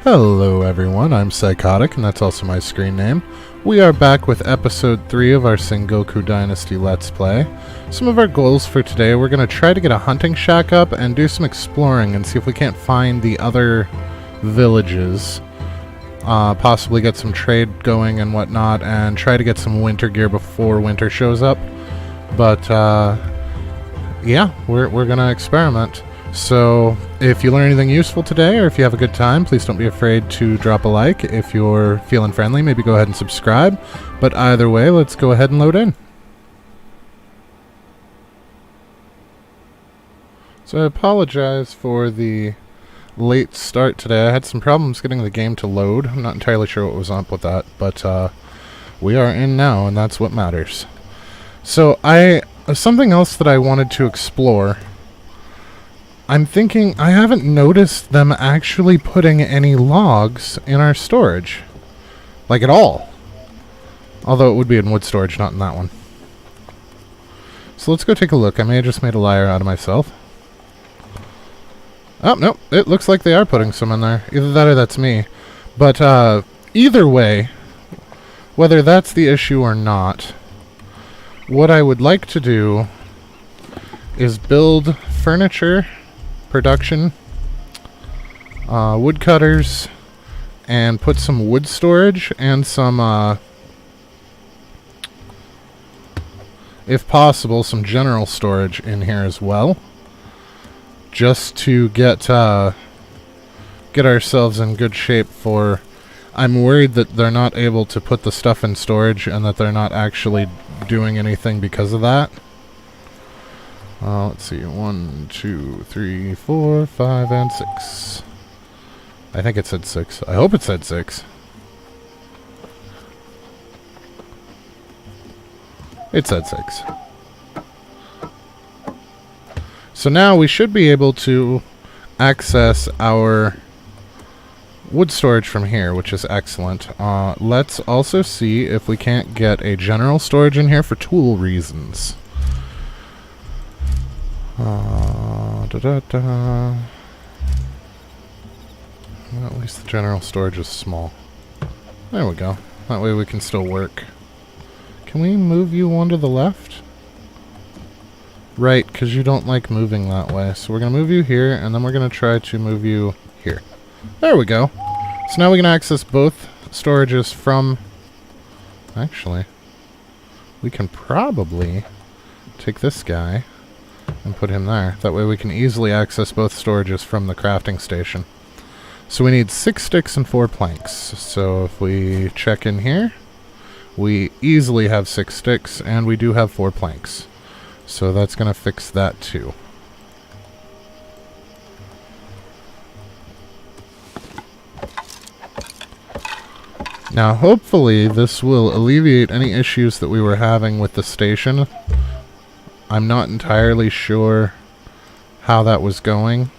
Hello everyone, I'm Psychotic, and that's also my screen name. We are back with episode 3 of our Sengoku Dynasty Let's Play. Some of our goals for today, we're going to try to get a hunting shack up and do some exploring and see if we can't find the other villages. Possibly get some trade going and whatnot, and try to get some winter gear before winter shows up. But, yeah, we're going to experiment. So, if you learn anything useful today, or if you have a good time, please don't be afraid to drop a like. If you're feeling friendly, maybe go ahead and subscribe. But either way, let's go ahead and load in. So I apologize for the late start today. I had some problems getting the game to load. I'm not entirely sure what was up with that, but we are in now, and that's what matters. So something else that I wanted to explore. I'm thinking I haven't noticed them actually putting any logs in our storage. Like at all. Although it would be in wood storage, not in that one. So let's go take a look. I may have just made a liar out of myself. Oh, no. It looks like they are putting some in there. Either that or that's me. But either way, whether that's the issue or not, what I would like to do is build furniture production, woodcutters, and put some wood storage and some, if possible, some general storage in here as well, just to get ourselves in good shape for... I'm worried that they're not able to put the stuff in storage and that they're not actually doing anything because of that. Let's see, 1, 2, 3, 4, 5, and 6. I think it said 6. I hope it said 6. It said 6. So now we should be able to access our wood storage from here, which is excellent. Let's also see if we can't get a general storage in here for tool reasons. Well, at least the general storage is small. There we go. That way we can still work. Can we move you one to the left? Right, because you don't like moving that way. So we're going to move you here, and then we're going to try to move you here. There we go. So now we can access both storages from... Actually, we can probably take this guy and put him there. That way we can easily access both storages from the crafting station. So we need 6 sticks and 4 planks. So if we check in here, we easily have 6 sticks, and we do have 4 planks. So that's going to fix that too. Now hopefully this will alleviate any issues that we were having with the station. I'm not entirely sure how that was going.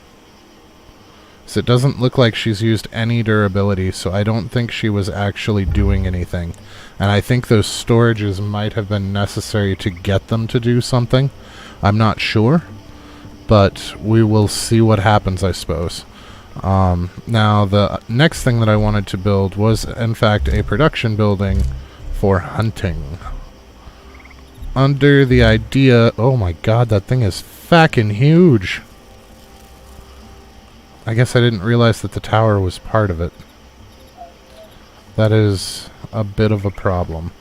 So it doesn't look like she's used any durability, so I don't think she was actually doing anything. And I think those storages might have been necessary to get them to do something. I'm not sure, but we will see what happens, I suppose. Now, the next thing that I wanted to build was, in fact, a production building for hunting. Under the idea... Oh my god, that thing is fucking huge! I guess I didn't realize that the tower was part of it. That is a bit of a problem.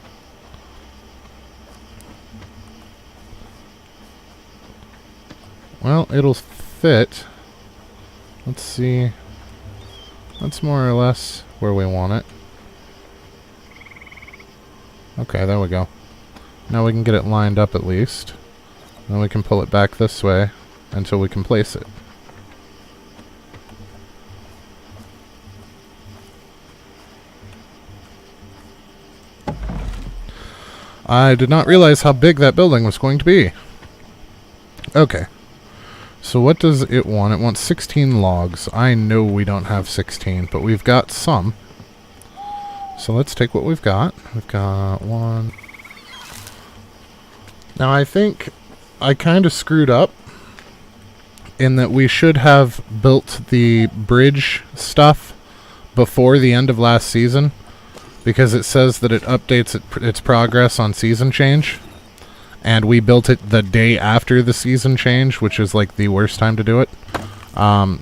Well, it'll fit. Let's see. That's more or less where we want it. Okay, there we go. Now we can get it lined up at least. Then we can pull it back this way until we can place it. I did not realize how big that building was going to be. Okay. So what does it want? It wants 16 logs. I know we don't have 16, but we've got some. So let's take what we've got. We've got 1... Now I think I kind of screwed up in that we should have built the bridge stuff before the end of last season, because it says that it updates its progress on season change, and we built it the day after the season change, which is like the worst time to do it.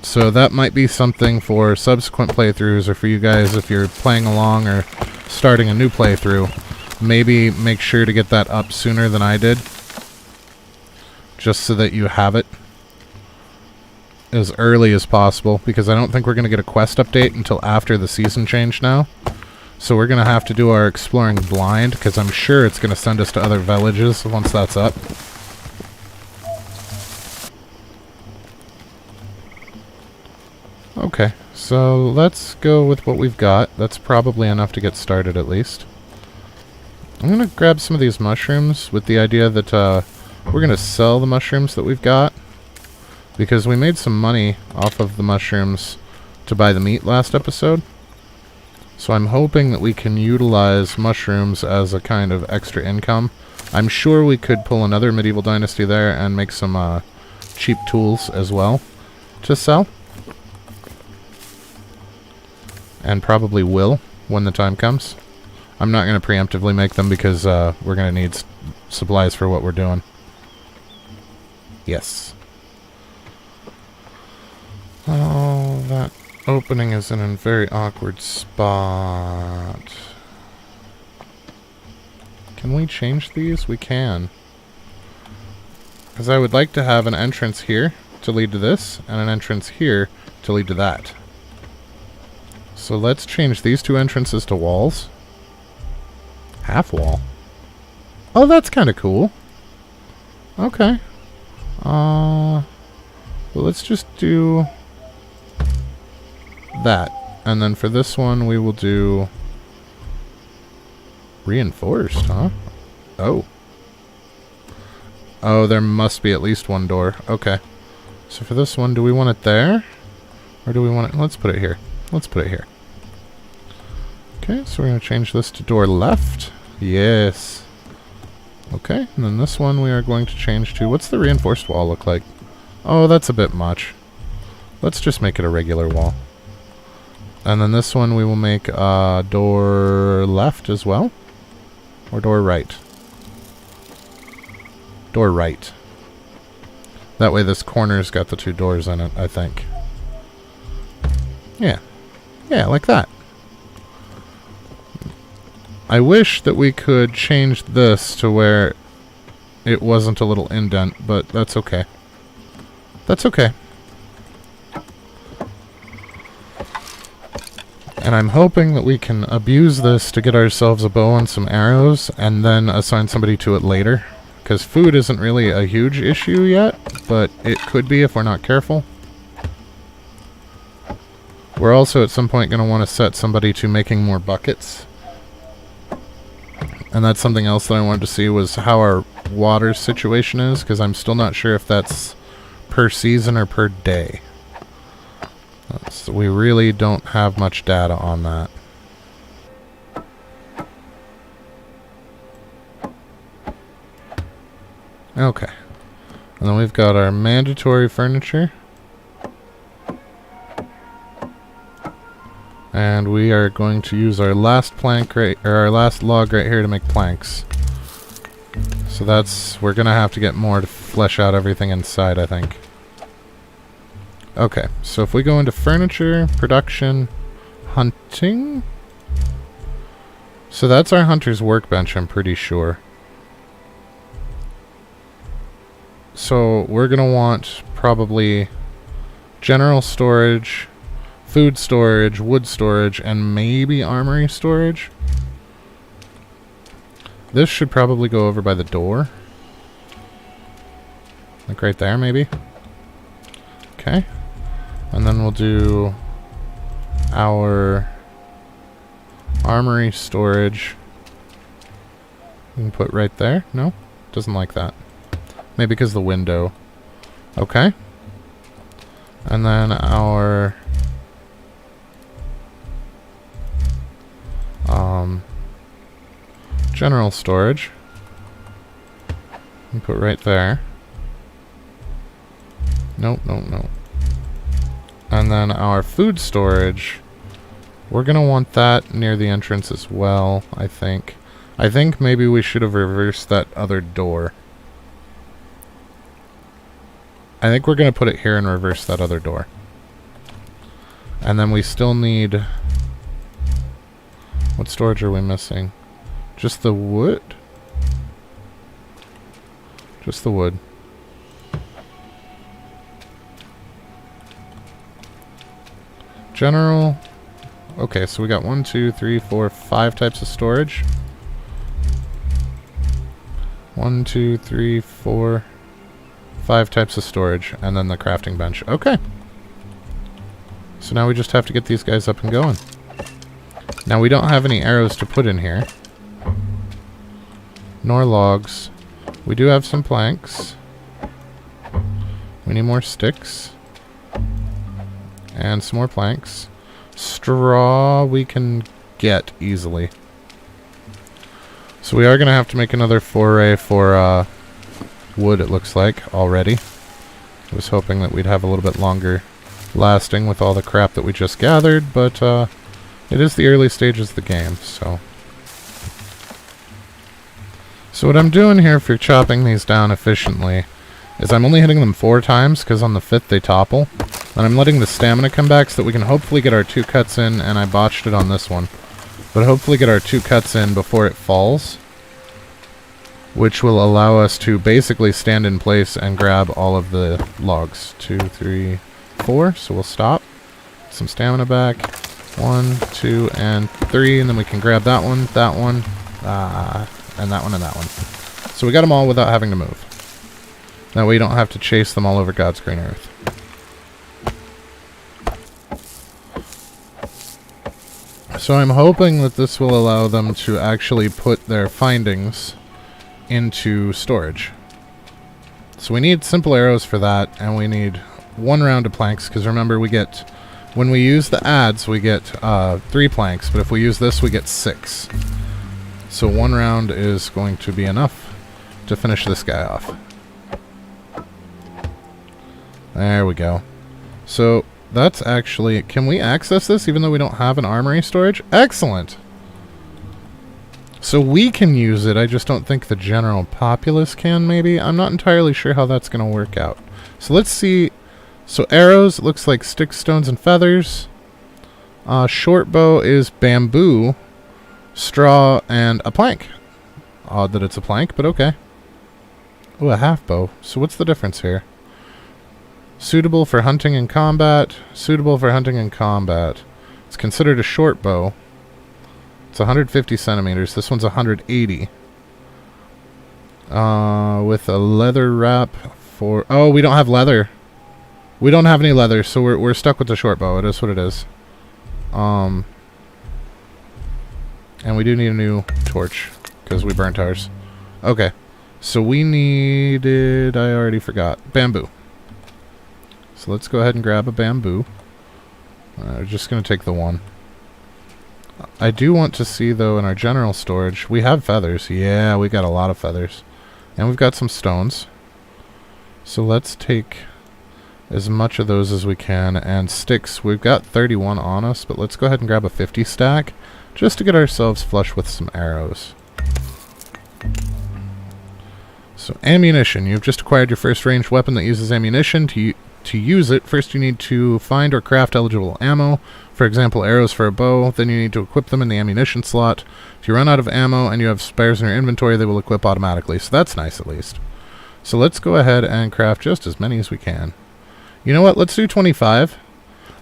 So that might be something for subsequent playthroughs, or for you guys if you're playing along or starting a new playthrough. Maybe make sure to get that up sooner than I did, just so that you have it as early as possible, because I don't think we're going to get a quest update until after the season change now. So we're going to have to do our exploring blind, because I'm sure it's going to send us to other villages once that's up. Okay, so let's go with what we've got. That's probably enough to get started at least. I'm going to grab some of these mushrooms with the idea that we're going to sell the mushrooms that we've got, because we made some money off of the mushrooms to buy the meat last episode. So I'm hoping that we can utilize mushrooms as a kind of extra income. I'm sure we could pull another medieval dynasty there and make some cheap tools as well to sell. And probably will when the time comes. I'm not going to preemptively make them because we're going to need supplies for what we're doing. Yes. Oh, that opening is in a very awkward spot. Can we change these? We can. Because I would like to have an entrance here to lead to this, and an entrance here to lead to that. So let's change these two entrances to walls. Half wall. Oh, that's kind of cool. Okay. Well, let's just do that. And then for this one, we will do reinforced, huh? Oh. Oh, there must be at least one door. Okay. So for this one, do we want it there? Or do we want it... Let's put it here. Let's put it here. Okay, so we're going to change this to door left. Yes. Okay, and then this one we are going to change to... What's the reinforced wall look like? Oh, that's a bit much. Let's just make it a regular wall. And then this one we will make door left as well. Or door right. Door right. That way this corner's got the two doors in it, I think. Yeah. Yeah, like that. I wish that we could change this to where it wasn't a little indent, but that's okay. That's okay. And I'm hoping that we can abuse this to get ourselves a bow and some arrows, and then assign somebody to it later. Because food isn't really a huge issue yet, but it could be if we're not careful. We're also at some point going to want to set somebody to making more buckets. And that's something else that I wanted to see, was how our water situation is, because I'm still not sure if that's per season or per day. We really don't have much data on that. Okay. And then we've got our mandatory furniture. And we are going to use our last plank right, or our last log right here to make planks. So that's, we're gonna have to get more to flesh out everything inside, I think. Okay, so if we go into furniture, production, hunting. So that's our hunter's workbench, I'm pretty sure. So we're gonna want probably general storage, food storage, wood storage, and maybe armory storage. This should probably go over by the door. Like right there, maybe. Okay. And then we'll do our armory storage. We can put right there. No? Doesn't like that. Maybe because the window. Okay. And then our general storage. We put right there. Nope, nope, nope. And then our food storage We're going to want that near the entrance as well, I think. I think maybe we should have reversed that other door. I think we're going to put it here and reverse that other door. And then we still need... What storage are we missing? Just the wood? Just the wood. General. Okay, so we got 1, 2, 3, 4, 5 types of storage. 1, 2, 3, 4, 5 types of storage, and then the crafting bench. Okay. So now we just have to get these guys up and going. Now we don't have any arrows to put in here. Nor logs. We do have some planks. We need more sticks. And some more planks. Straw we can get easily. So we are going to have to make another foray for wood, it looks like, already. I was hoping that we'd have a little bit longer lasting with all the crap that we just gathered, but it is the early stages of the game, so... So what I'm doing here for chopping these down efficiently is I'm only hitting them 4 times, because on the 5th they topple. And I'm letting the stamina come back so that we can hopefully get our 2 cuts in, and I botched it on this one. But hopefully get our 2 cuts in before it falls, which will allow us to basically stand in place and grab all of the logs. 2, 3, 4, so we'll stop. Some stamina back. 1, 2, and 3, and then we can grab that one, and that one, and that one. So we got them all without having to move. That way you don't have to chase them all over God's green earth. So I'm hoping that this will allow them to actually put their findings into storage. So we need simple arrows for that, and we need 1 round of planks, because remember we get, when we use the adds, we get 3 planks, but if we use this, we get 6. So 1 round is going to be enough to finish this guy off. There we go. So that's actually... Can we access this even though we don't have an armory storage? Excellent! So we can use it, I just don't think the general populace can, maybe? I'm not entirely sure how that's going to work out. So let's see... So arrows, it looks like sticks, stones, and feathers. Short bow is bamboo, straw, and a plank. Odd that it's a plank, but okay. Oh, a half bow. So what's the difference here? Suitable for hunting and combat. Suitable for hunting and combat. It's considered a short bow. It's 150 centimeters. This one's 180. With a leather wrap for... Oh, we don't have leather. We don't have any leather, so we're stuck with the short bow. It is what it is. And we do need a new torch, because we burnt ours. Okay. So we needed... I already forgot. Bamboo. So let's go ahead and grab a bamboo. We're just going to take the 1. I do want to see, though, in our general storage, we have feathers. Yeah, we got a lot of feathers. And we've got some stones. So let's take as much of those as we can. And sticks, we've got 31 on us, but let's go ahead and grab a 50 stack just to get ourselves flush with some arrows. So ammunition. You've just acquired your first ranged weapon that uses ammunition. To use it, first you need to find or craft eligible ammo. For example, arrows for a bow. Then you need to equip them in the ammunition slot. If you run out of ammo and you have spares in your inventory, they will equip automatically. So that's nice, at least. So let's go ahead and craft just as many as we can. You know what? Let's do 25.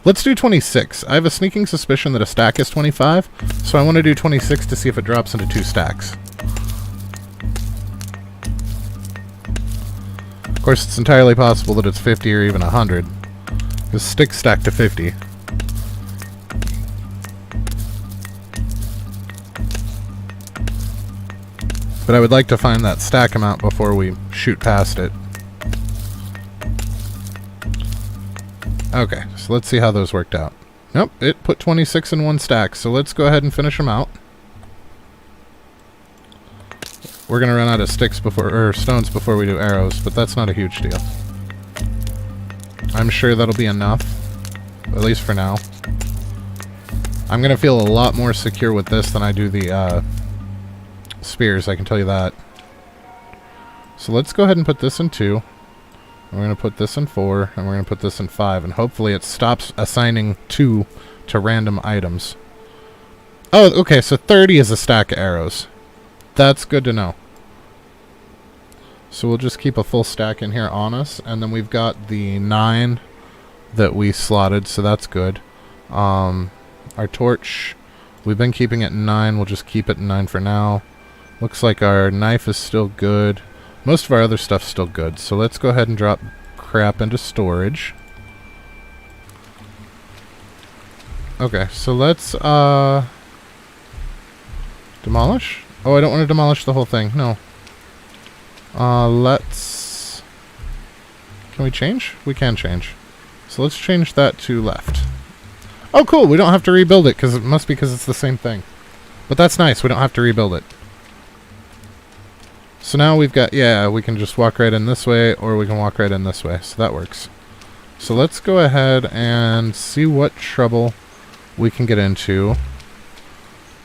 Let's do 26. I have a sneaking suspicion that a stack is 25, so I want to do 26 to see if it drops into 2 stacks. Of course, it's entirely possible that it's 50 or even 100. Because sticks stack to 50. But I would like to find that stack amount before we shoot past it. Okay, so let's see how those worked out. Nope, it put 26 in 1 stack, so let's go ahead and finish them out. We're going to run out of sticks before, or stones before we do arrows, but that's not a huge deal. I'm sure that'll be enough, at least for now. I'm going to feel a lot more secure with this than I do the spears, I can tell you that. So let's go ahead and put this in 2. We're going to put this in 4, and we're going to put this in 5, and hopefully it stops assigning 2 to random items. Oh, okay, so 30 is a stack of arrows. That's good to know. So we'll just keep a full stack in here on us, and then we've got the 9 that we slotted, so that's good. Our torch, we've been keeping it 9, we'll just keep it 9 for now. Looks like our knife is still good. Most of our other stuff's still good, so let's go ahead and drop crap into storage. Okay, so let's, demolish? Oh, I don't want to demolish the whole thing, no. Let's... Can we change? We can change. So let's change that to left. Oh, cool, we don't have to rebuild it, because it must be because it's the same thing. But that's nice, we don't have to rebuild it. So now we've got, yeah, we can just walk right in this way, or we can walk right in this way, so that works. So let's go ahead and see what trouble we can get into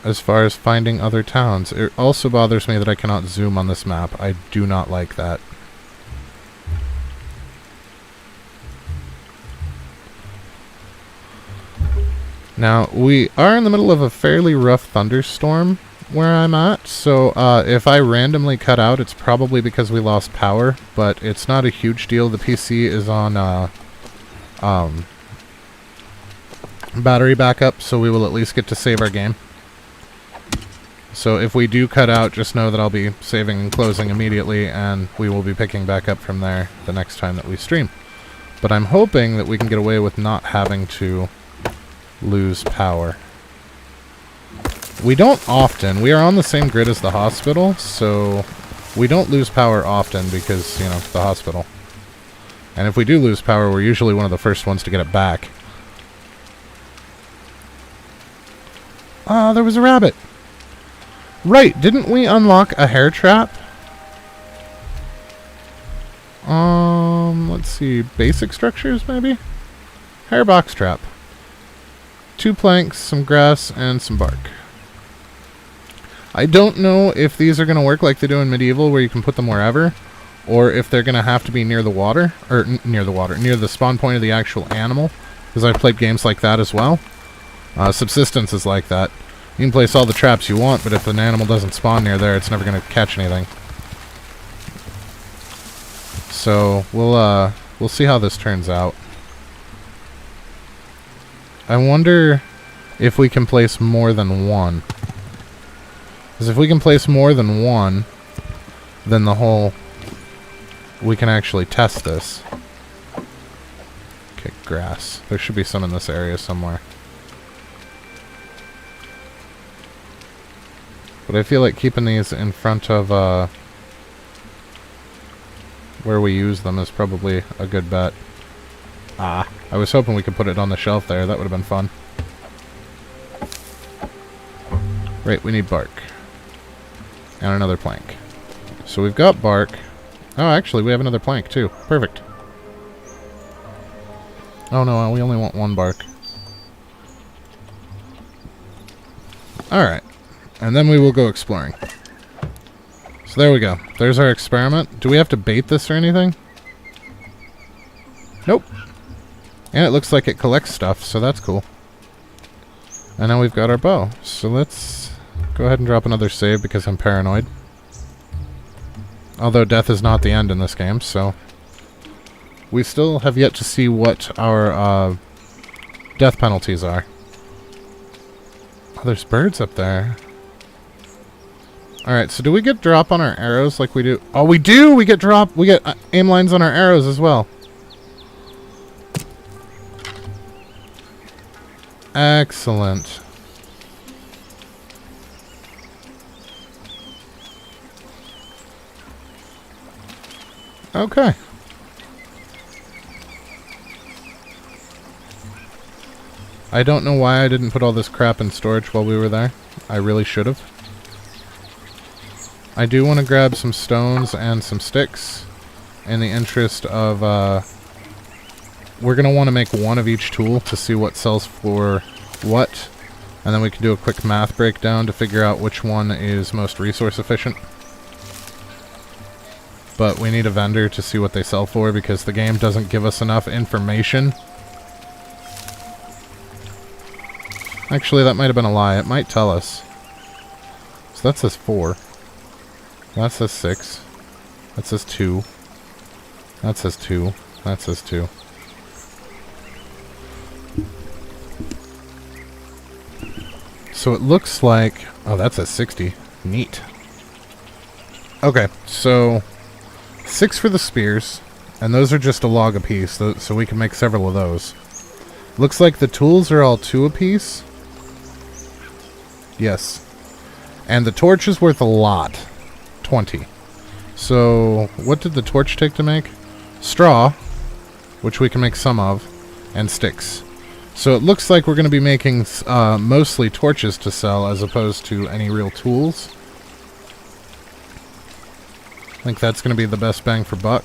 as far as finding other towns. It also bothers me that I cannot zoom on this map. I do not like that. Now, we are in the middle of a fairly rough thunderstorm where I'm at, so if I randomly cut out, it's probably because we lost power, but it's not a huge deal. The PC is on battery backup, so we will at least get to save our game. So if we do cut out, just know that I'll be saving and closing immediately, and we will be picking back up from there the next time that we stream. But I'm hoping that we can get away with not having to lose power. We don't often. We are on the same grid as the hospital, so we don't lose power often because, you know, the hospital. And if we do lose power, we're usually one of the first ones to get it back. Ah, there was a rabbit. Right, didn't we unlock a hair trap? Let's see, basic structures maybe? Hair box trap. 2 planks, some grass, and some bark. I don't know if these are going to work like they do in Medieval, where you can put them wherever, or if they're going to have to be near the water, or near the spawn point of the actual animal, because I've played games like that as well. Subsistence is like that. You can place all the traps you want, but if an animal doesn't spawn near there, it's never going to catch anything. So, we'll see how this turns out. I wonder if we can place more than one. Because if we can place more than one, then we can actually test this. Okay, grass. There should be some in this area somewhere. But I feel like keeping these in front of where we use them is probably a good bet. Ah, I was hoping we could put it on the shelf there. That would have been fun. Right, we need bark. And another plank. So we've got bark. Oh, actually, we have another plank, too. Perfect. Oh, no, we only want 1 bark. Alright. And then we will go exploring. So there we go. There's our experiment. Do we have to bait this or anything? Nope. And it looks like it collects stuff, so that's cool. And now we've got our bow. So let's go ahead and drop another save because I'm paranoid. Although death is not the end in this game, so... We still have yet to see what our death penalties are. Oh, there's birds up there. Alright, so do we get drop on our arrows like we do? Oh, we do! We get drop! We get aim lines on our arrows as well. Excellent. Okay. I don't know why I didn't put all this crap in storage while we were there. I really should have. I do want to grab some stones and some sticks in the interest of, we're going to want to make one of each tool to see what sells for what. And then we can do a quick math breakdown to figure out which one is most resource efficient. But we need a vendor to see what they sell for because the game doesn't give us enough information. Actually, that might have been a lie. It might tell us. So that says 4. That says 6. That says 2. That says 2. That says 2. So it looks like... Oh, that says 60. Neat. Okay, so 6 for the spears. And those are just a log a piece, so we can make several of those. Looks like the tools are all 2 apiece. Yes. And the torch is worth a lot. 20. So, what did the torch take to make? Straw, which we can make some of, and sticks. So it looks like we're going to be making mostly torches to sell as opposed to any real tools. I think that's going to be the best bang for buck.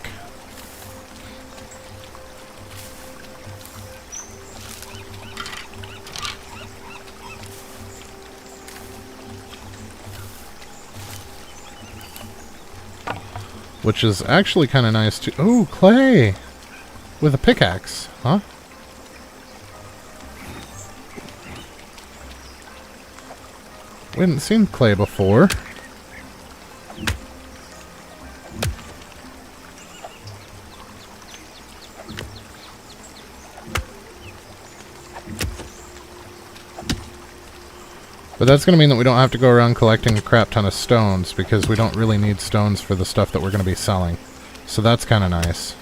Which is actually kind of nice too. Oh, clay! With a pickaxe, huh? We hadn't seen clay before. But that's going to mean that we don't have to go around collecting a crap ton of stones, because we don't really need stones for the stuff that we're going to be selling. So that's kind of nice.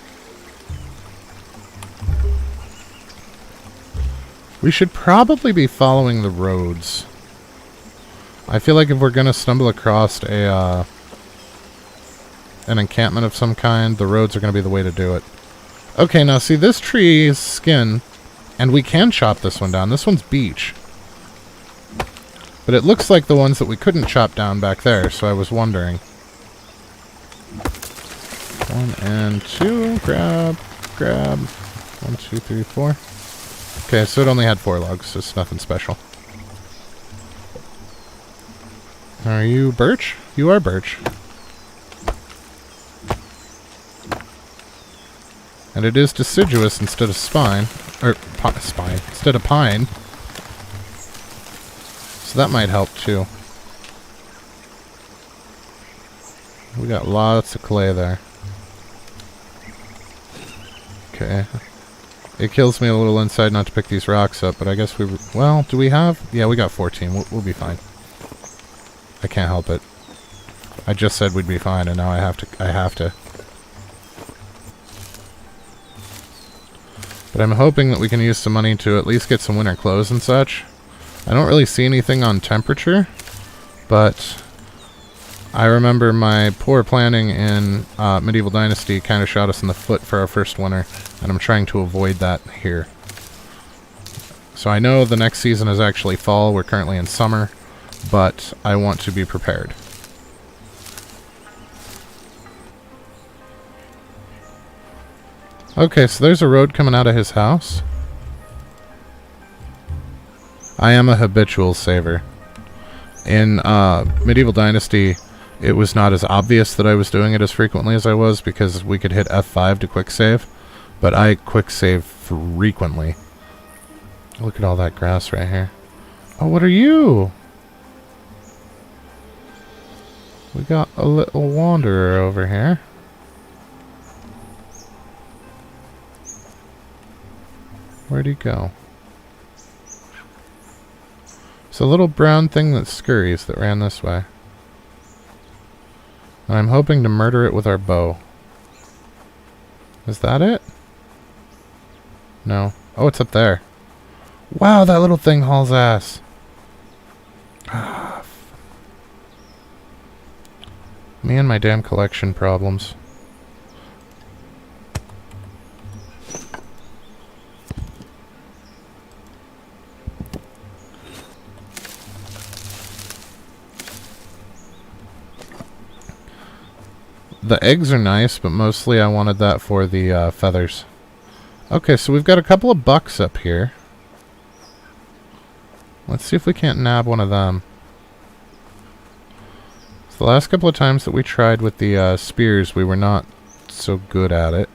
We should probably be following the roads. I feel like if we're going to stumble across an encampment of some kind, the roads are going to be the way to do it. Okay, now see this tree's skin, and we can chop this one down. This one's beech. But it looks like the ones that we couldn't chop down back there, so I was wondering. 1 and 2, grab. 1, 2, 3, 4. Okay, so it only had 4 logs, so it's nothing special. Are you birch? You are birch. And it is deciduous instead of spine. Or, spine. Instead of pine. So that might help too. We got lots of clay there. Okay. It kills me a little inside not to pick these rocks up, but I guess we... Well, do we have... Yeah, we got 14. We'll be fine. I can't help it. I just said we'd be fine, and now I have to. But I'm hoping that we can use some money to at least get some winter clothes and such. I don't really see anything on temperature, but I remember my poor planning in Medieval Dynasty kind of shot us in the foot for our first winter, and I'm trying to avoid that here. So I know the next season is actually fall. We're currently in summer, but I want to be prepared. Okay, so there's a road coming out of his house. I am a habitual saver. In Medieval Dynasty, it was not as obvious that I was doing it as frequently as I was because we could hit F5 to quick save, but I quick save frequently. Look at all that grass right here. Oh, what are you? We got a little wanderer over here. Where'd he go? It's a little brown thing that scurries that ran this way. And I'm hoping to murder it with our bow. Is that it? No. Oh, it's up there. Wow, that little thing hauls ass. Me and my damn collection problems. The eggs are nice, but mostly I wanted that for the feathers. Okay, so we've got a couple of bucks up here. Let's see if we can't nab one of them. So the last couple of times that we tried with the spears, we were not so good at it.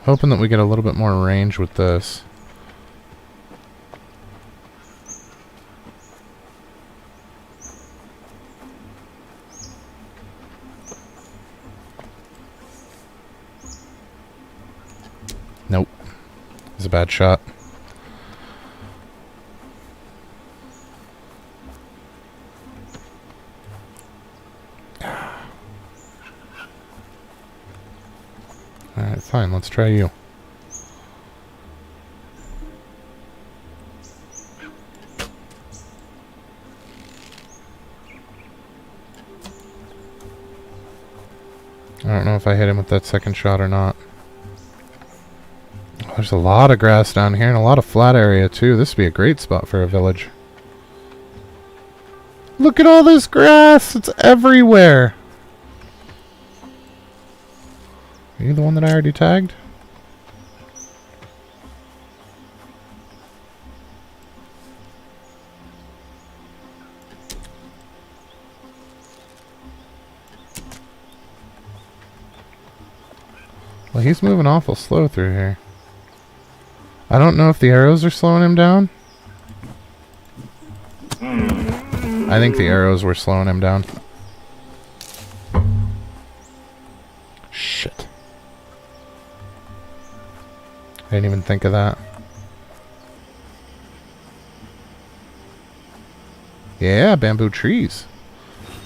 Hoping that we get a little bit more range with this. Nope. It's a bad shot. Alright, fine. Let's try you. I don't know if I hit him with that second shot or not. There's a lot of grass down here and a lot of flat area too. This would be a great spot for a village. Look at all this grass! It's everywhere! Are you the one that I already tagged? Well, he's moving awful slow through here. I don't know if the arrows are slowing him down. I think the arrows were slowing him down. Shit. I didn't even think of that. Yeah, bamboo trees.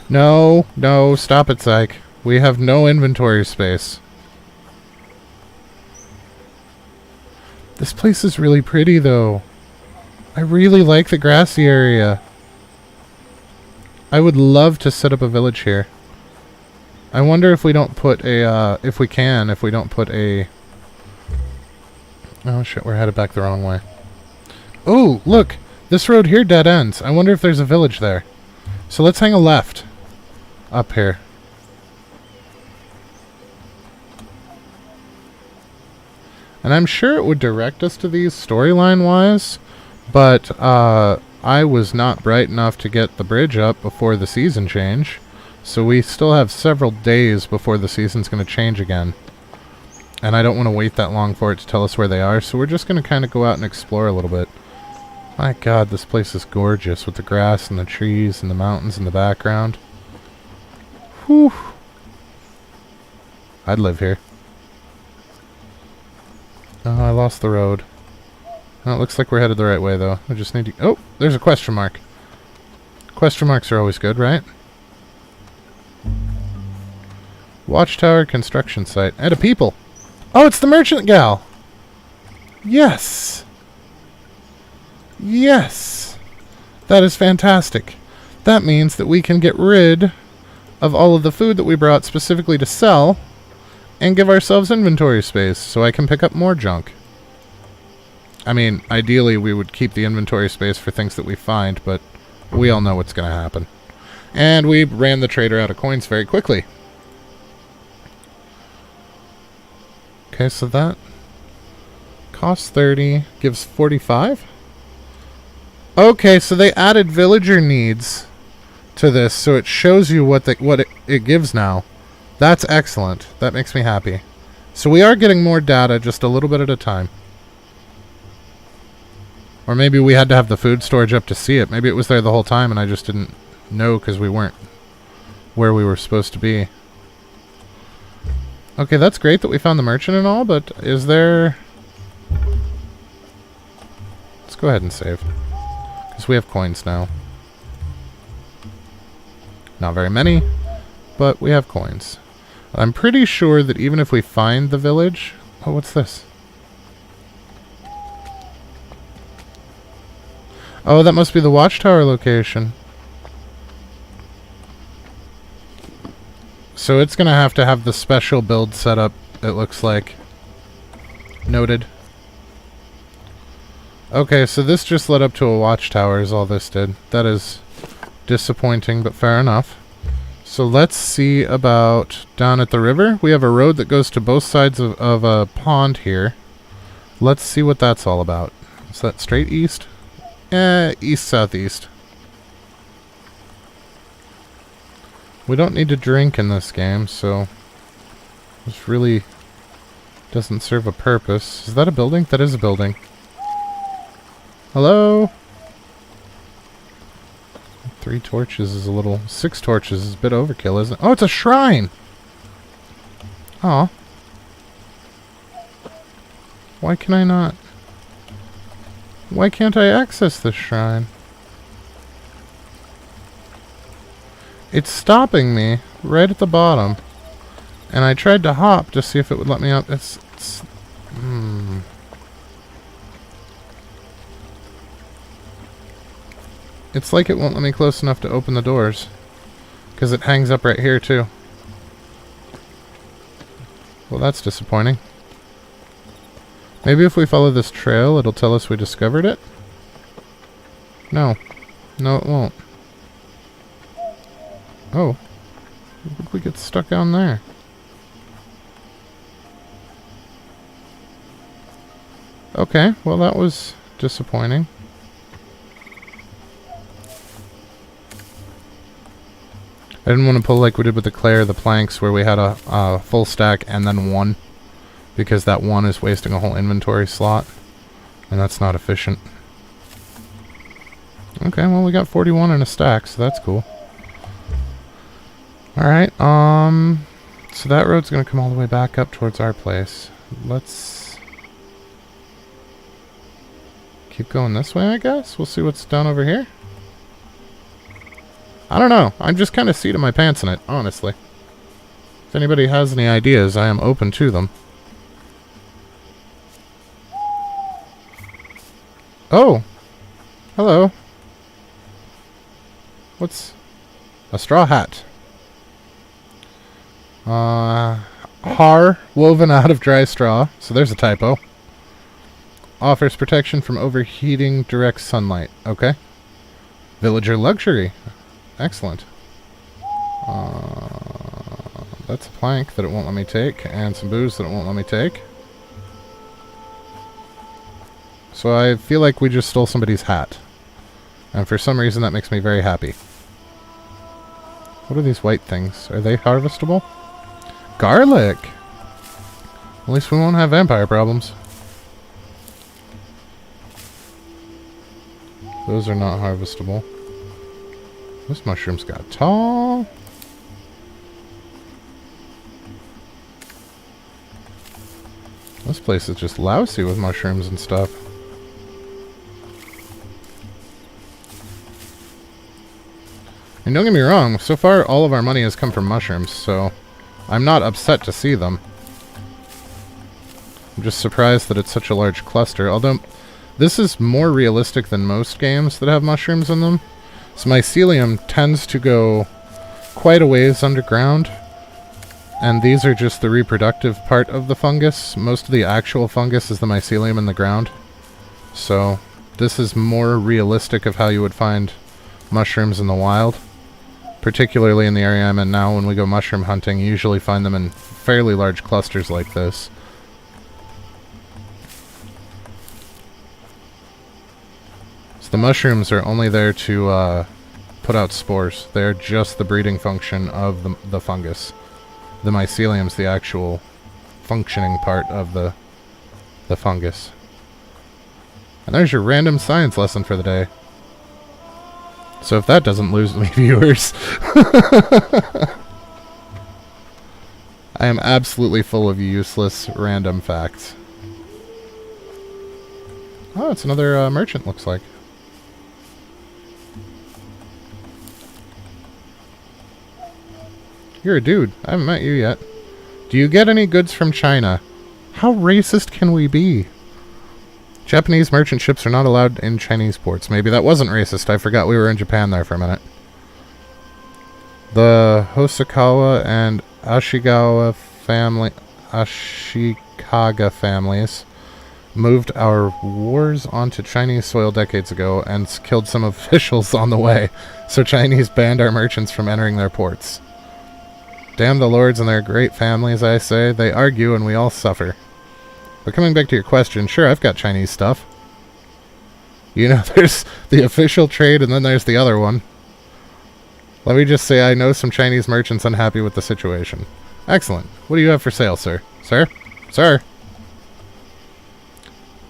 No, no, stop it, Psych. We have no inventory space. This place is really pretty, though. I really like the grassy area. I would love to set up a village here. I wonder if we don't put a, if we don't put a... Oh shit, we're headed back the wrong way. Oh, look! This road here dead ends. I wonder if there's a village there. So let's hang a left. Up here. And I'm sure it would direct us to these storyline-wise, but I was not bright enough to get the bridge up before the season change, so we still have several days before the season's going to change again. And I don't want to wait that long for it to tell us where they are, so we're just going to kind of go out and explore a little bit. My god, this place is gorgeous with the grass and the trees and the mountains in the background. Whew. I'd live here. Oh, I lost the road. Oh, it looks like we're headed the right way, though. I just need to... Oh, there's a question mark. Question marks are always good, right? Watchtower construction site. And a people! Oh, it's the merchant gal! Yes! Yes! That is fantastic. That means that we can get rid of all of the food that we brought specifically to sell and give ourselves inventory space so I can pick up more junk. I mean, ideally we would keep the inventory space for things that we find, but we all know what's going to happen. And we ran the trader out of coins very quickly. Okay, so that costs 30, gives 45. Okay, so they added villager needs to this, so it shows you what it gives now. That's excellent. That makes me happy. So we are getting more data just a little bit at a time. Or maybe we had to have the food storage up to see it. Maybe it was there the whole time and I just didn't know because we weren't where we were supposed to be. Okay, that's great that we found the merchant and all, but is there... Let's go ahead and save. Because we have coins now. Not very many, but we have coins. I'm pretty sure that even if we find the village... Oh, what's this? Oh, that must be the watchtower location. So it's going to have the special build set up, it looks like. Noted. Okay, so this just led up to a watchtower is all this did. That is Disappointing, but fair enough. So let's see about down at the river. We have a road that goes to both sides of a pond here. Let's see what that's all about. Is that straight east? East-southeast. We don't need to drink in this game, so this really doesn't serve a purpose. Is that a building? That is a building. Hello? 3 torches is a little... 6 torches is a bit overkill, isn't it? Oh, it's a shrine! Aw. Why can I not... Why can't I access this shrine? It's stopping me right at the bottom. And I tried to hop to see if it would let me up. It's It's like it won't let me close enough to open the doors. Because it hangs up right here, too. Well, that's disappointing. Maybe if we follow this trail, it'll tell us we discovered it? No. No, it won't. Oh. Look, we get stuck down there. Okay, well that was disappointing. I didn't want to pull like we did with the clay or the planks where we had a full stack and then 1. Because that 1 is wasting a whole inventory slot. And that's not efficient. Okay, well we got 41 in a stack, so that's cool. Alright, so that road's gonna come all the way back up towards our place. Let's keep going this way, I guess? We'll see what's down over here. I don't know. I'm just kind of seating my pants in it, honestly. If anybody has any ideas, I am open to them. Oh! Hello. What's... a straw hat. Har, woven out of dry straw. So there's a typo. Offers protection from overheating direct sunlight. Okay. Villager luxury. Excellent. That's a plank that it won't let me take, and some booze that it won't let me take. So I feel like we just stole somebody's hat. And for some reason that makes me very happy. What are these white things? Are they harvestable? Garlic! At least we won't have vampire problems. Those are not harvestable. This mushroom's got tall. This place is just lousy with mushrooms and stuff. And don't get me wrong, so far all of our money has come from mushrooms, so I'm not upset to see them. I'm just surprised that it's such a large cluster, although this is more realistic than most games that have mushrooms in them. So mycelium tends to go quite a ways underground, and these are just the reproductive part of the fungus. Most of the actual fungus is the mycelium in the ground. So this is more realistic of how you would find mushrooms in the wild. Particularly in the area I'm in now, when we go mushroom hunting, you usually find them in fairly large clusters like this. The mushrooms are only there to put out spores. They're just the breeding function of the fungus. The mycelium's the actual functioning part of the fungus. And there's your random science lesson for the day. So if that doesn't lose me viewers... I am absolutely full of useless random facts. Oh, it's another merchant, looks like. You're a dude. I haven't met you yet. Do you get any goods from China? How racist can we be? Japanese merchant ships are not allowed in Chinese ports. Maybe that wasn't racist. I forgot we were in Japan there for a minute. The Hosokawa and Ashikaga families moved our wars onto Chinese soil decades ago and killed some officials on the way, so Chinese banned our merchants from entering their ports. Damn the lords and their great families, I say. They argue and we all suffer. But coming back to your question, sure, I've got Chinese stuff. You know, there's the official trade and then there's the other one. Let me just say I know some Chinese merchants unhappy with the situation. Excellent. What do you have for sale, sir? Sir? Sir?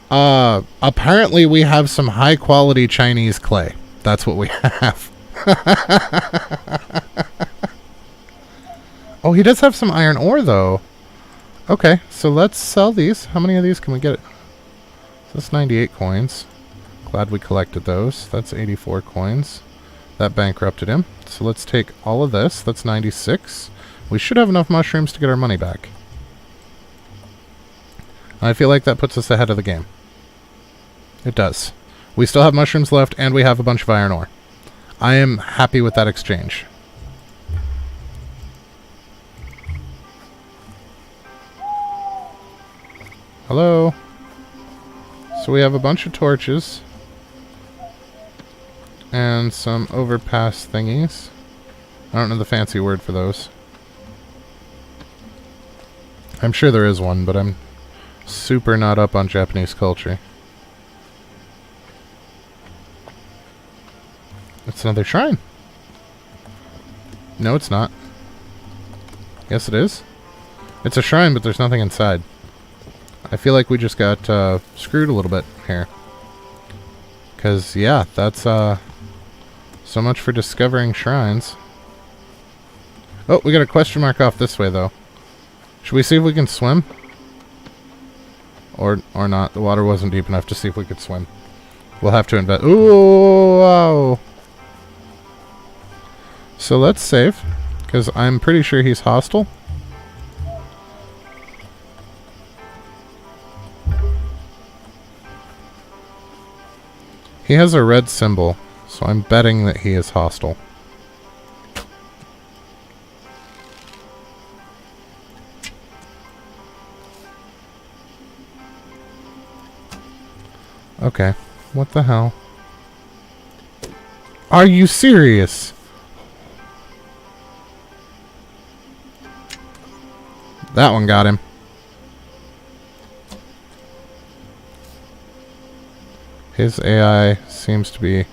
Apparently we have some high-quality Chinese clay. That's what we have. Oh, he does have some iron ore, though. Okay, so let's sell these. How many of these can we get? That's 98 coins. Glad we collected those. That's 84 coins. That bankrupted him. So let's take all of this. That's 96. We should have enough mushrooms to get our money back. I feel like that puts us ahead of the game. It does. We still have mushrooms left, and we have a bunch of iron ore. I am happy with that exchange. Hello? So we have a bunch of torches. And some overpass thingies. I don't know the fancy word for those. I'm sure there is one, but I'm super not up on Japanese culture. It's another shrine. No, it's not. Yes, it is. It's a shrine, but there's nothing inside. I feel like we just got screwed a little bit here. Because, yeah, that's so much for discovering shrines. Oh, we got a question mark off this way, though. Should we see if we can swim? Or not. The water wasn't deep enough to see if we could swim. We'll have to invest. Ooh, wow. So let's save. Because I'm pretty sure he's hostile. He has a red symbol, so I'm betting that he is hostile. Okay, what the hell? Are you serious? That one got him. His AI seems to be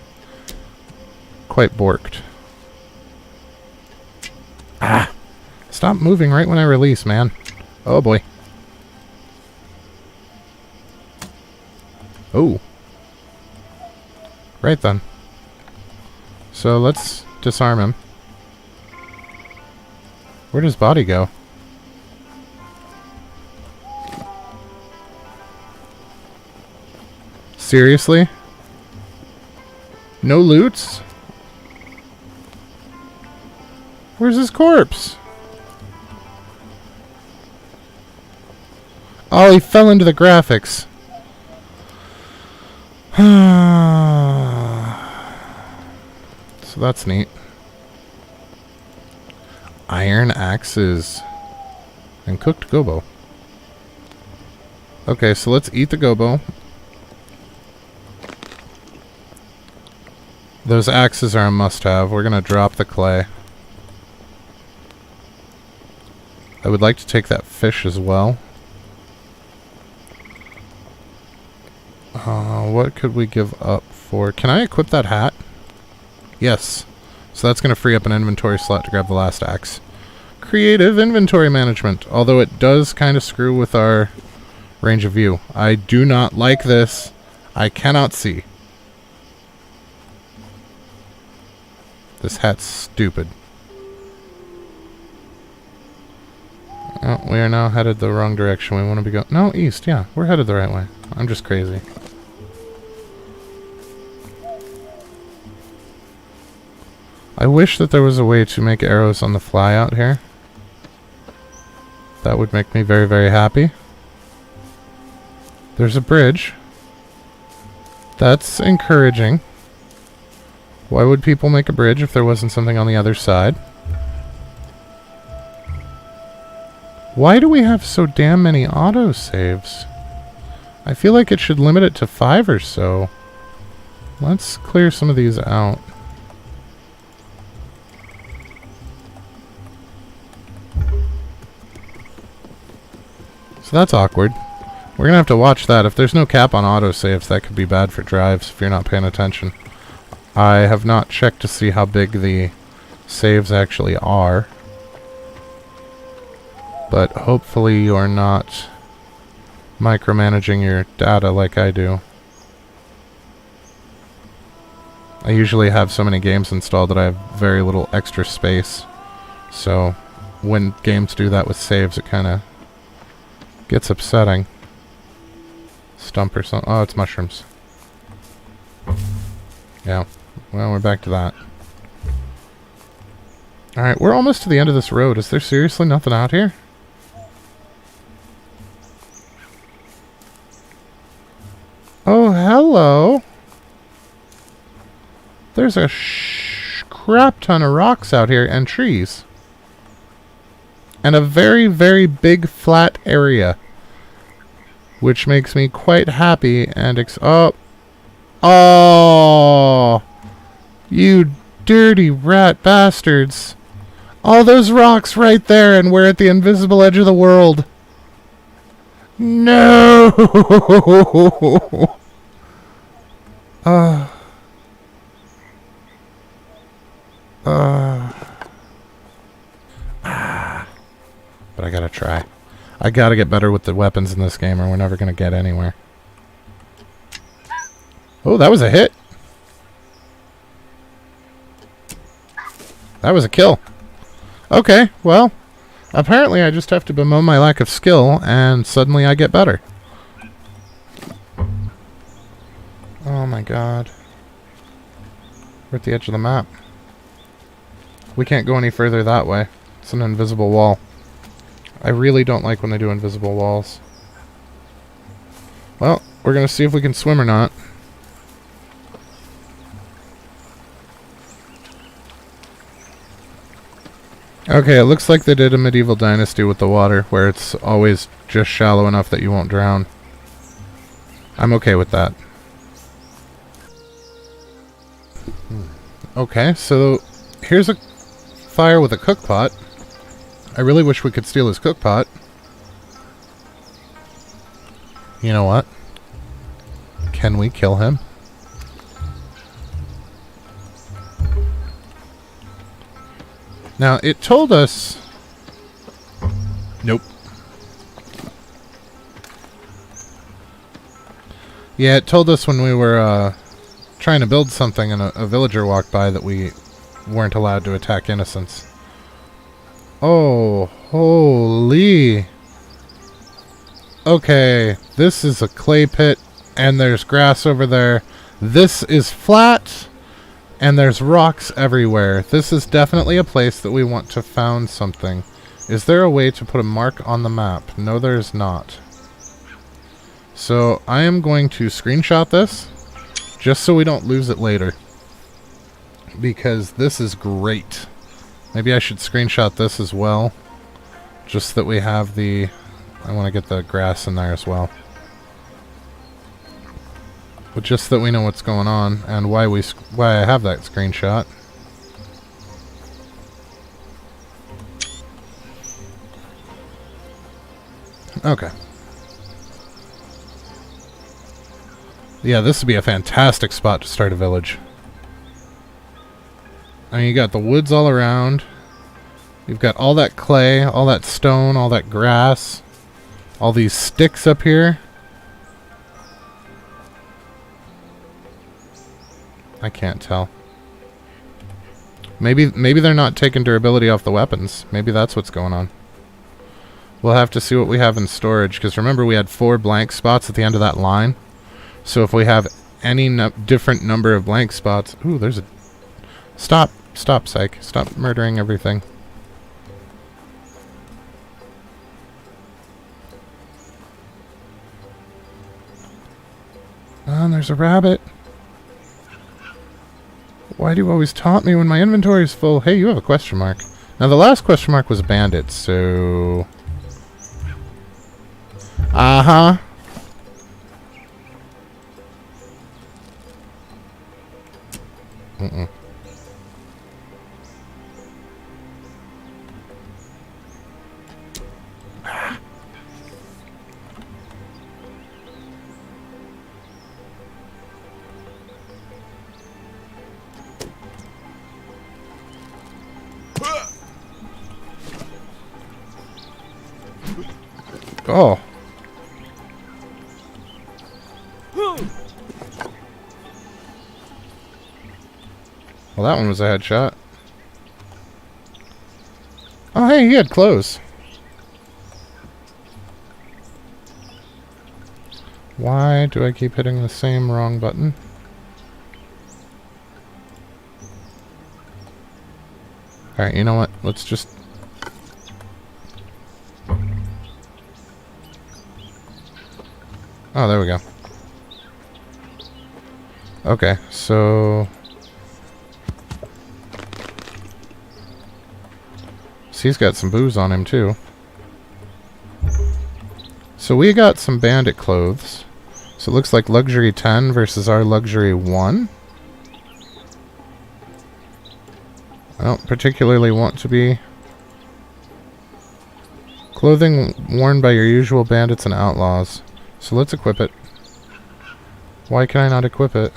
quite borked. Ah! Stop moving right when I release, man. Oh boy. Oh. Right then. So let's disarm him. Where'd his body go? Seriously? No loots? Where's his corpse? Oh, he fell into the graphics. So that's neat. Iron axes. And cooked gobo. Okay, so let's eat the gobo. Those axes are a must-have. We're gonna drop the clay. I would like to take that fish as well. What could we give up for... Can I equip that hat? Yes. So that's gonna free up an inventory slot to grab the last axe. Creative inventory management. Although it does kind of screw with our range of view. I do not like this. I cannot see. This hat's stupid. Oh, we are now headed the wrong direction. We want to be going... No, east, yeah. We're headed the right way. I'm just crazy. I wish that there was a way to make arrows on the fly out here. That would make me very, very happy. There's a bridge. That's encouraging. Why would people make a bridge if there wasn't something on the other side? Why do we have so damn many autosaves? I feel like it should limit it to 5 or so. Let's clear some of these out. So that's awkward. We're going to have to watch that. If there's no cap on autosaves, that could be bad for drives if you're not paying attention. I have not checked to see how big the saves actually are. But hopefully you are not micromanaging your data like I do. I usually have so many games installed that I have very little extra space. So when games do that with saves, it kind of gets upsetting. Stump or something. Oh, it's mushrooms. Yeah. Well, we're back to that. Alright, we're almost to the end of this road. Is there seriously nothing out here? Oh, hello. There's a crap ton of rocks out here and trees. And a very, very big flat area. Which makes me quite happy and oh! You dirty rat bastards. All those rocks right there, and we're at the invisible edge of the world. No! But I gotta try. I gotta get better with the weapons in this game, or we're never gonna get anywhere. Oh, that was a hit! That was a kill. Okay, well, apparently I just have to bemoan my lack of skill, and suddenly I get better. Oh my god. We're at the edge of the map. We can't go any further that way. It's an invisible wall. I really don't like when they do invisible walls. Well, we're gonna see if we can swim or not. Okay, it looks like they did a medieval dynasty with the water, where it's always just shallow enough that you won't drown. I'm okay with that. Okay, so here's a fire with a cook pot. I really wish we could steal his cook pot. You know what? Can we kill him? Now, it told us... Nope. Yeah, it told us when we were trying to build something and a villager walked by that we weren't allowed to attack innocents. Oh, holy. Okay, this is a clay pit, and there's grass over there. This is flat, and there's rocks everywhere. This is definitely a place that we want to found something. Is there a way to put a mark on the map? No, there's not. So, I am going to screenshot this, just so we don't lose it later. Because this is great. Maybe I should screenshot this as well. Just that we have the... I want to get the grass in there as well. But just that we know what's going on and why I have that screenshot. Okay. Yeah, this would be a fantastic spot to start a village. I mean, you got the woods all around. You've got all that clay, all that stone, all that grass. All these sticks up here. I can't tell. Maybe they're not taking durability off the weapons. Maybe that's what's going on. We'll have to see what we have in storage, because remember we had 4 blank spots at the end of that line. So if we have any different number of blank spots... Ooh, there's a... Stop, psych. Stop murdering everything. And there's a rabbit. Why do you always taunt me when my inventory is full? Hey, you have a question mark. Now, the last question mark was bandits, so... Uh-huh. Mm-mm. Oh. Well, that one was a headshot. Oh, hey, he had clothes. Why do I keep hitting the same wrong button? Alright, you know what? Let's just... Oh, there we go. Okay, so... So he's got some booze on him, too. So we got some bandit clothes. So it looks like luxury 10 versus our luxury 1. I don't particularly want to be... Clothing worn by your usual bandits and outlaws. So let's equip it. Why can I not equip it?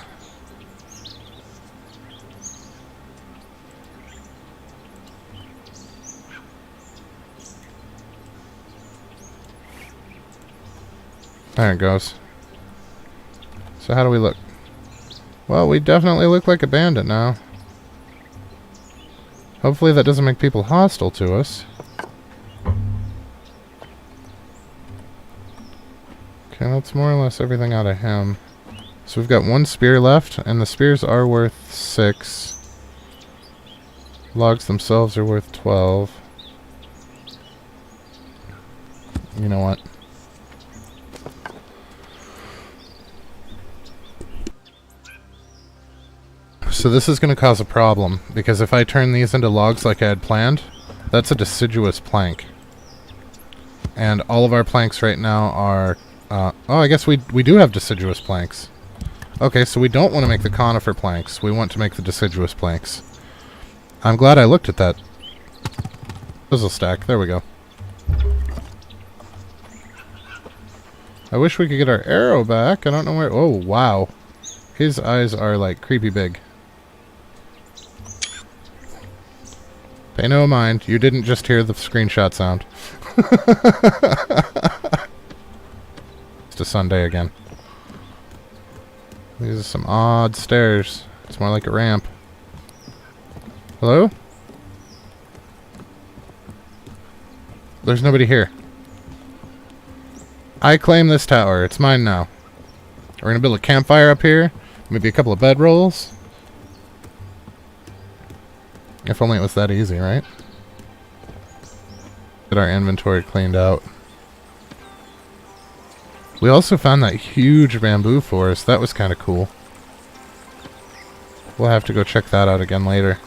There it goes. So how do we look? Well, we definitely look like a bandit now. Hopefully that doesn't make people hostile to us. Okay, that's more or less everything out of him. So we've got 1 spear left, and the spears are worth 6. Logs themselves are worth 12. You know what? So this is going to cause a problem, because if I turn these into logs like I had planned, that's a deciduous plank. And all of our planks right now are... oh, I guess we do have deciduous planks. Okay, so we don't want to make the conifer planks. We want to make the deciduous planks. I'm glad I looked at that. Puzzle stack. There we go. I wish we could get our arrow back. I don't know where... Oh, wow. His eyes are, like, creepy big. Pay no mind. You didn't just hear the screenshot sound. It's a Sunday again. These are some odd stairs. It's more like a ramp. Hello? There's nobody here. I claim this tower. It's mine now. We're gonna build a campfire up here. Maybe a couple of bedrolls. If only it was that easy, right? Get our inventory cleaned out. We also found that huge bamboo forest. That was kind of cool. We'll have to go check that out again later.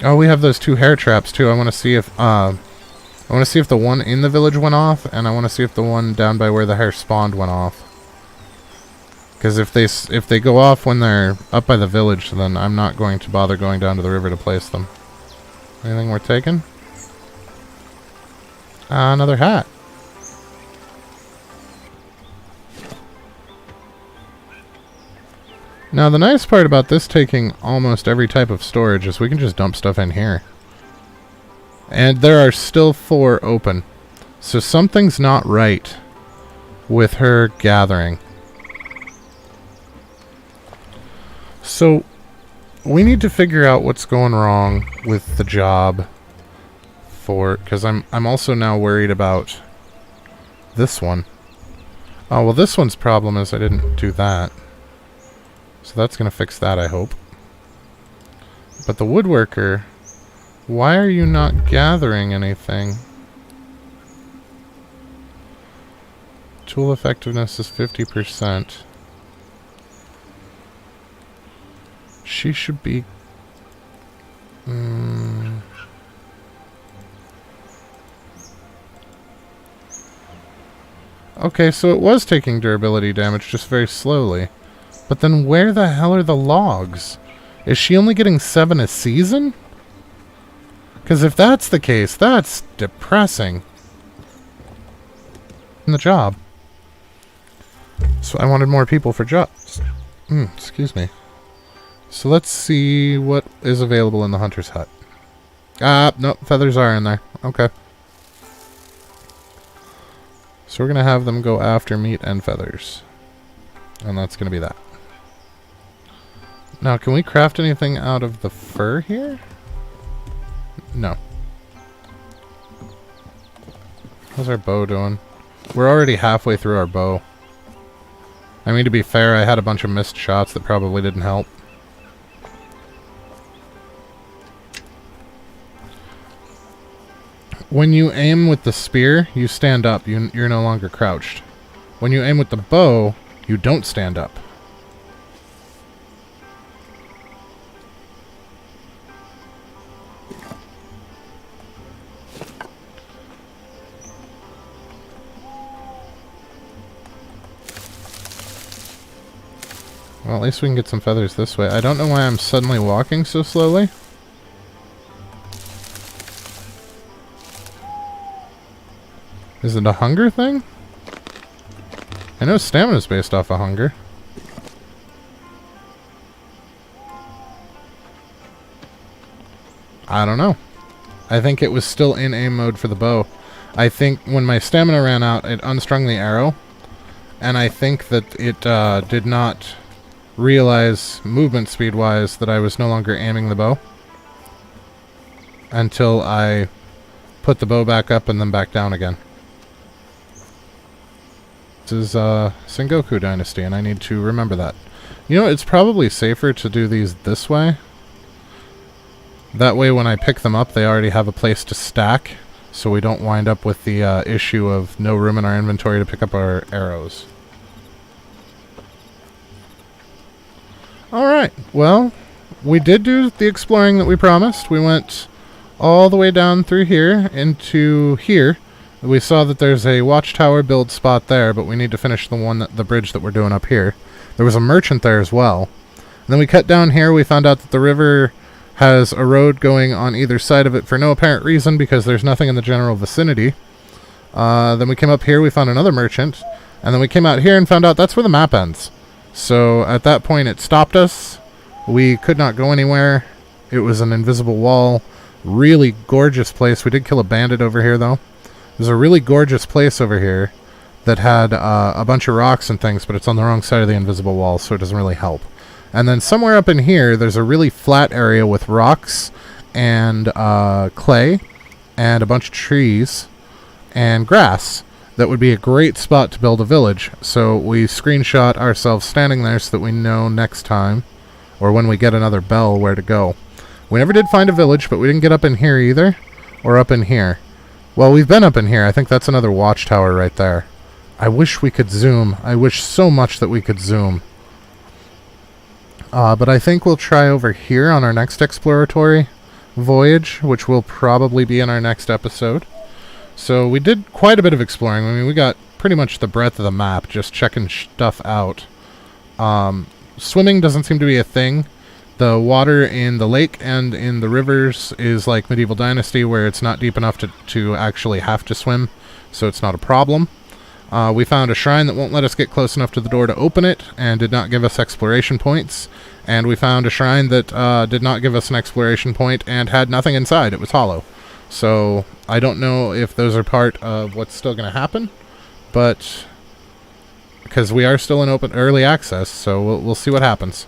Oh, we have those 2 hair traps too. I want to see if the one in the village went off, and I want to see if the one down by where the hare spawned went off. Because if they go off when they're up by the village, then I'm not going to bother going down to the river to place them. Anything worth taking? Another hat. Now the nice part about this taking almost every type of storage is we can just dump stuff in here. And there are still 4 open. So something's not right with her gathering. So we need to figure out what's going wrong with the job for, because I'm also now worried about this one. Oh, well, this one's problem is I didn't do that. So that's going to fix that, I hope. But the woodworker, why are you not gathering anything? Tool effectiveness is 50%. She should be... Okay, so it was taking durability damage just very slowly. But then where the hell are the logs? Is she only getting 7 a season? Because if that's the case, that's depressing. In the job. So I wanted more people for jobs. Excuse me. So let's see what is available in the hunter's hut. Nope, feathers are in there. Okay. So we're going to have them go after meat and feathers. And that's going to be that. Now, can we craft anything out of the fur here? No. How's our bow doing? We're already halfway through our bow. I mean, to be fair, I had a bunch of missed shots that probably didn't help. When you aim with the spear, you stand up. You're no longer crouched. When you aim with the bow, you don't stand up. Well, at least we can get some feathers this way. I don't know why I'm suddenly walking so slowly. Is it a hunger thing? I know stamina is based off of hunger. I don't know. I think it was still in aim mode for the bow. I think when my stamina ran out, it unstrung the arrow. And I think that it did not realize, movement speed-wise, that I was no longer aiming the bow. Until I put the bow back up and then back down again. This is Sengoku Dynasty, and I need to remember that. You know, it's probably safer to do these this way. That way when I pick them up, they already have a place to stack, so we don't wind up with the issue of no room in our inventory to pick up our arrows. Alright, well, we did do the exploring that we promised. We went all the way down through here into here. We saw that there's a watchtower build spot there, but we need to finish the bridge that we're doing up here. There was a merchant there as well. And then we cut down here, we found out that the river has a road going on either side of it for no apparent reason because there's nothing in the general vicinity. Then we came up here, we found another merchant, and then we came out here and found out that's where the map ends. So at that point it stopped us. We could not go anywhere. It was an invisible wall. Really gorgeous place. We did kill a bandit over here though. There's a really gorgeous place over here that had a bunch of rocks and things, but it's on the wrong side of the invisible wall, so it doesn't really help. And then somewhere up in here, there's a really flat area with rocks and clay and a bunch of trees and grass. That would be a great spot to build a village. So we screenshot ourselves standing there so that we know next time, or when we get another bell, where to go. We never did find a village, but we didn't get up in here either, or up in here. Well, we've been up in here. I think that's another watchtower right there. I wish we could zoom. I wish so much that we could zoom. But I think we'll try over here on our next exploratory voyage, which will probably be in our next episode. So we did quite a bit of exploring. I mean, we got pretty much the breadth of the map, just checking stuff out. Swimming doesn't seem to be a thing. The water in the lake and in the rivers is like Medieval Dynasty, where it's not deep enough to actually have to swim, so it's not a problem. We found a shrine that won't let us get close enough to the door to open it, and did not give us exploration points. And we found a shrine that did not give us an exploration point and had nothing inside. It was hollow. So I don't know if those are part of what's still going to happen, but because we are still in early access, so we'll see what happens.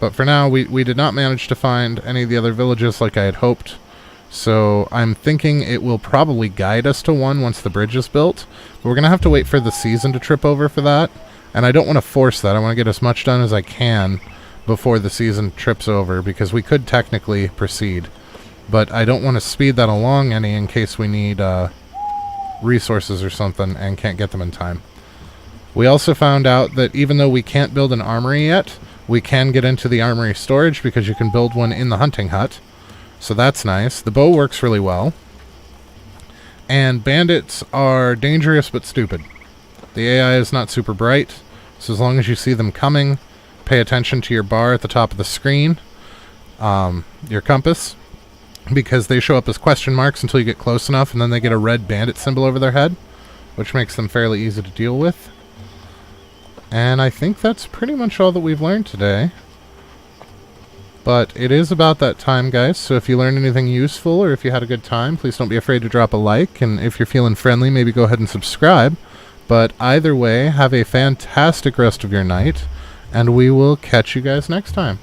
But for now, we did not manage to find any of the other villages like I had hoped. So I'm thinking it will probably guide us to one once the bridge is built. But we're going to have to wait for the season to trip over for that. And I don't want to force that. I want to get as much done as I can before the season trips over, because we could technically proceed. But I don't want to speed that along any in case we need resources or something and can't get them in time. We also found out that even though we can't build an armory yet, we can get into the armory storage because you can build one in the hunting hut. So that's nice. The bow works really well. And bandits are dangerous but stupid. The AI is not super bright, So as long as you see them coming, pay attention to your bar at the top of the screen, your compass, because they show up as question marks until you get close enough, and then they get a red bandit symbol over their head, which makes them fairly easy to deal with. And I think that's pretty much all that we've learned today. But it is about that time, guys, so if you learned anything useful or if you had a good time, please don't be afraid to drop a like, and if you're feeling friendly, maybe go ahead and subscribe. But either way, have a fantastic rest of your night, and we will catch you guys next time.